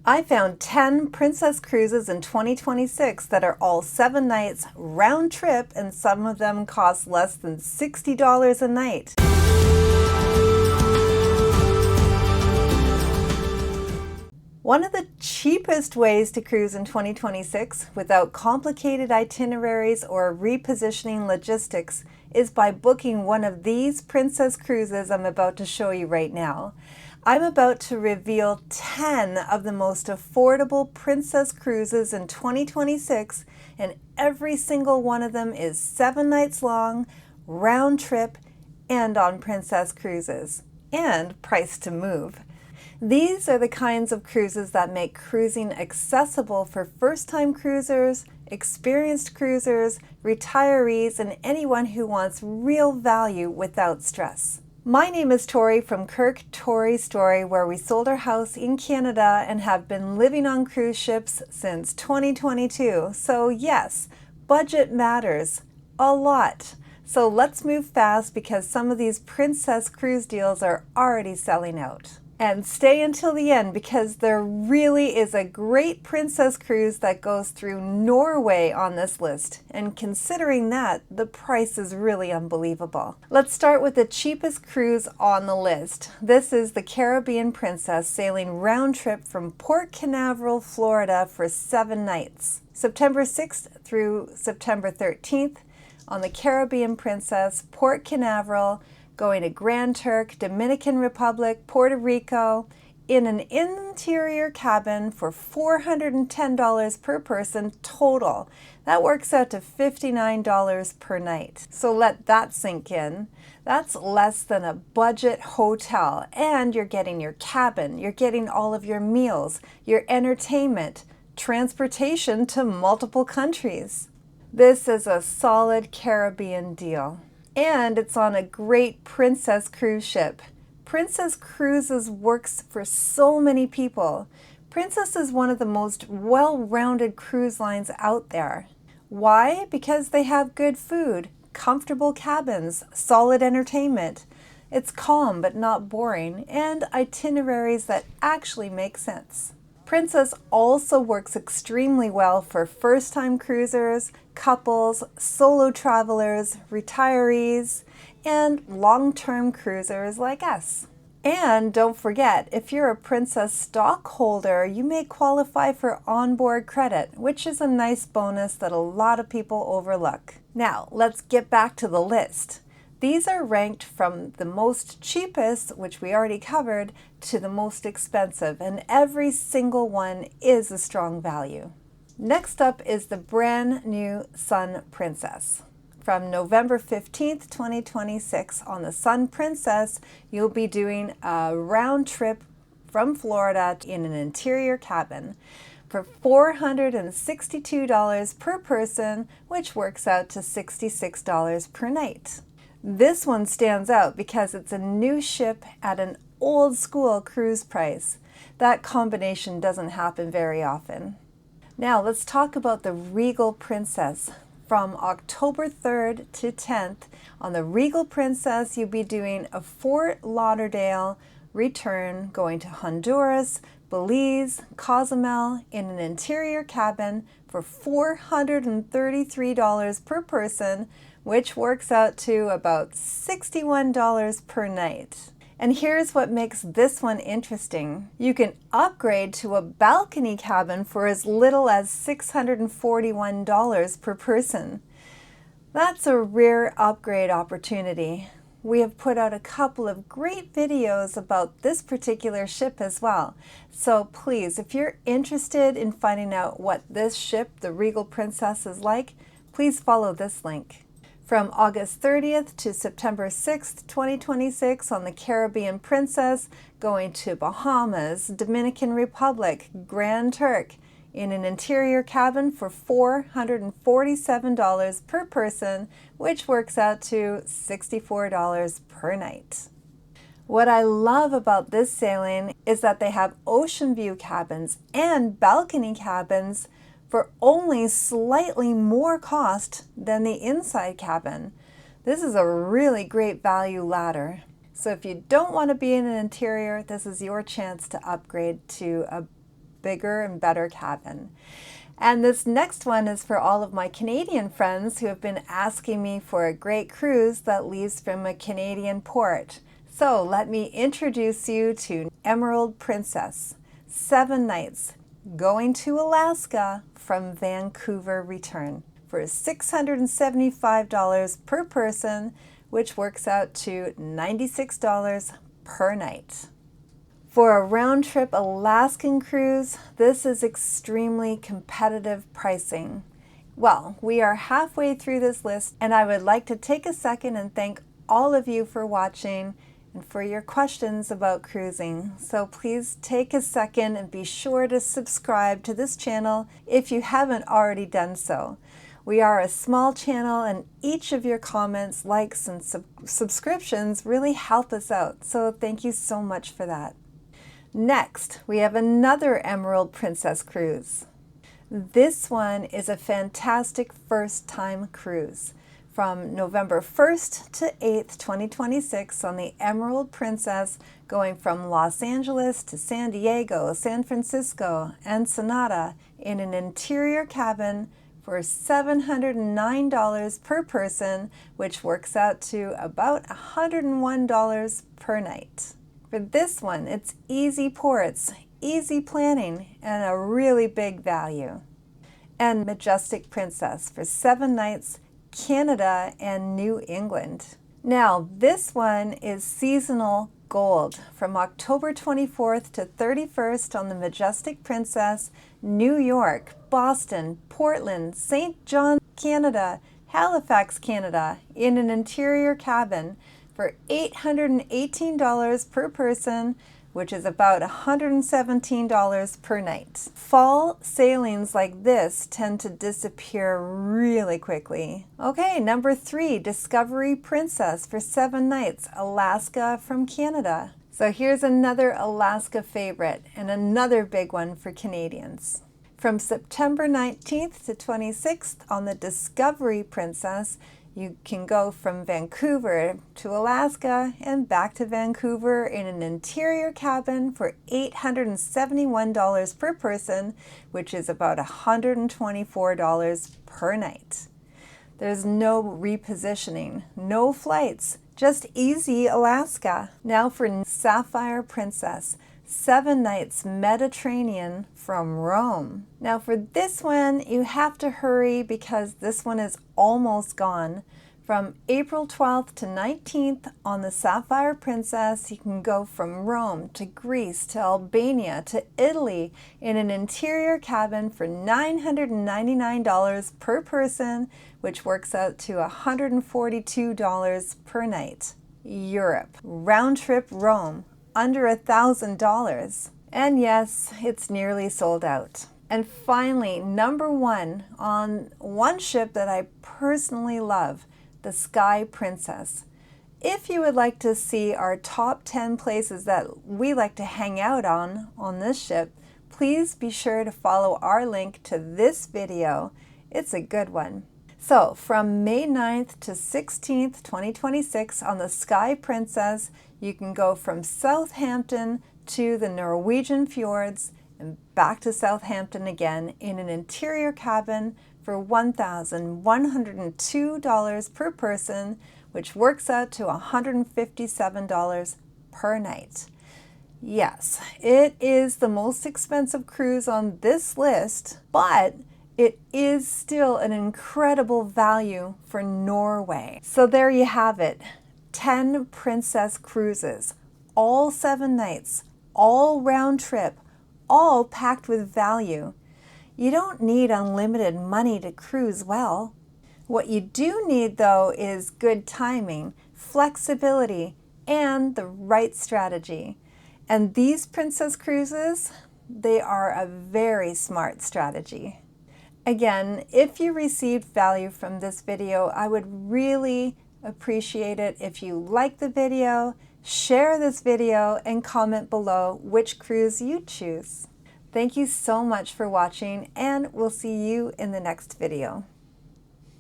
I found 10 princess cruises in 2026 that are all 7 nights round trip, and some of them cost less than $60 a night. One of the cheapest ways to cruise in 2026 without complicated itineraries or repositioning logistics is by booking one of these princess cruises I'm about to show you right now. I'm about to reveal 10 of the most affordable princess cruises in 2026, and every single one of them is 7 nights long, round trip, and on princess cruises, and priced to move. These are the kinds of cruises that make cruising accessible for first-time cruisers, experienced cruisers, retirees, and anyone who wants real value without stress. My name is Tori from KirkToriStory, where we sold our house in Canada and have been living on cruise ships since 2022. So yes, budget matters a lot. So let's move fast because some of these princess cruise deals are already selling out. And stay until the end because there really is a great princess cruise that goes through Norway on this list. And considering that, the price is really unbelievable. Let's start with the cheapest cruise on the list. This is the Caribbean Princess sailing round trip from Port Canaveral, Florida for 7 nights. September 6th through September 13th on the Caribbean Princess, Port Canaveral, going to Grand Turk, Dominican Republic, Puerto Rico, in an interior cabin for $410 per person total. That works out to $59 per night. So let that sink in. That's less than a budget hotel, and you're getting your cabin, you're getting all of your meals, your entertainment, transportation to multiple countries. This is a solid Caribbean deal. And it's on a great princess cruise ship. Princess Cruises works for so many people. Princess is one of the most well-rounded cruise lines out there. Why? Because they have good food, comfortable cabins, solid entertainment. It's calm but not boring, and itineraries that actually make sense. Princess also works extremely well for first-time cruisers, couples, solo travelers, retirees, and long-term cruisers like us. And don't forget, if you're a Princess stockholder, you may qualify for onboard credit, which is a nice bonus that a lot of people overlook. Now, let's get back to the list. These are ranked from the most cheapest, which we already covered, to the most expensive, and every single one is a strong value. Next up is the brand new Sun Princess. From November 15th, 2026 on the Sun Princess, you'll be doing a round trip from Florida in an interior cabin for $462 per person, which works out to $66 per night. This one stands out because it's a new ship at an old school cruise price. That combination doesn't happen very often. Now let's talk about the Regal Princess. From October 3rd to 10th on the Regal Princess, you'll be doing a Fort Lauderdale return going to Honduras, Belize, Cozumel in an interior cabin for $433 per person, which works out to about $61 per night. And here's what makes this one interesting. You can upgrade to a balcony cabin for as little as $641 per person. That's a rare upgrade opportunity. We have put out a couple of great videos about this particular ship as well. So please, if you're interested in finding out what this ship, the Regal Princess, is like, please follow this link. From August 30th to September 6th, 2026 on the Caribbean Princess, going to Bahamas, Dominican Republic, Grand Turk in an interior cabin for $447 per person, which works out to $64 per night. What I love about this sailing is that they have ocean view cabins and balcony cabins for only slightly more cost than the inside cabin. This is a really great value ladder. So if you don't want to be in an interior, this is your chance to upgrade to a bigger and better cabin. And this next one is for all of my Canadian friends who have been asking me for a great cruise that leaves from a Canadian port. So let me introduce you to Emerald Princess, 7 nights, going to Alaska from Vancouver return for $675 per person, which works out to $96 per night. For a round-trip Alaskan cruise, this is extremely competitive pricing. Well, we are halfway through this list, and I would like to take a second and thank all of you for watching and for your questions about cruising. So please take a second and be sure to subscribe to this channel if you haven't already done so. We are a small channel, and each of your comments, likes, and subscriptions really help us out. So thank you so much for that. Next, we have another Emerald Princess cruise. This one is a fantastic first-time cruise. From November 1st to 8th, 2026 on the Emerald Princess, going from Los Angeles to San Diego, San Francisco, Ensenada in an interior cabin for $709 per person, which works out to about $101 per night. For this one, it's easy ports, easy planning, and a really big value. And Majestic Princess for 7 nights, Canada and New England. Now, this one is seasonal gold from October 24th to 31st on the Majestic Princess, New York, Boston, Portland, St. John, Canada, Halifax, Canada, in an interior cabin for $818 per person, which is about $117 per night. Fall sailings like this tend to disappear really quickly. Okay, number 3, Discovery Princess for 7 nights, Alaska from Canada. So here's another Alaska favorite and another big one for Canadians. From September 19th to 26th on the Discovery Princess, you can go from Vancouver to Alaska and back to Vancouver in an interior cabin for $871 per person, which is about $124 per night. There's no repositioning, no flights, just easy Alaska. Now for Sapphire Princess, 7 nights Mediterranean from Rome. Now for this one, you have to hurry because this one is almost gone. From April 12th to 19th on the Sapphire Princess, you can go from Rome to Greece to Albania to Italy in an interior cabin for $999 per person, which works out to $142 per night. Europe, round trip Rome, under $1,000. And yes, it's nearly sold out. And finally, number 1 on one ship that I personally love, the Sky Princess. If you would like to see our top 10 places that we like to hang out on this ship, please be sure to follow our link to this video. It's a good one. So from May 9th to 16th, 2026 on the Sky Princess, you can go from Southampton to the Norwegian Fjords and back to Southampton again in an interior cabin for $1,102 per person, which works out to $157 per night. Yes, it is the most expensive cruise on this list, but it is still an incredible value for Norway. So there you have it, 10 princess cruises, all 7 nights, all round trip, all packed with value. You don't need unlimited money to cruise well. What you do need, though, is good timing, flexibility, and the right strategy. And these princess cruises, they are a very smart strategy. Again, if you received value from this video, I would really appreciate it if you like the video, share this video, and comment below which cruise you choose. Thank you so much for watching, and we'll see you in the next video.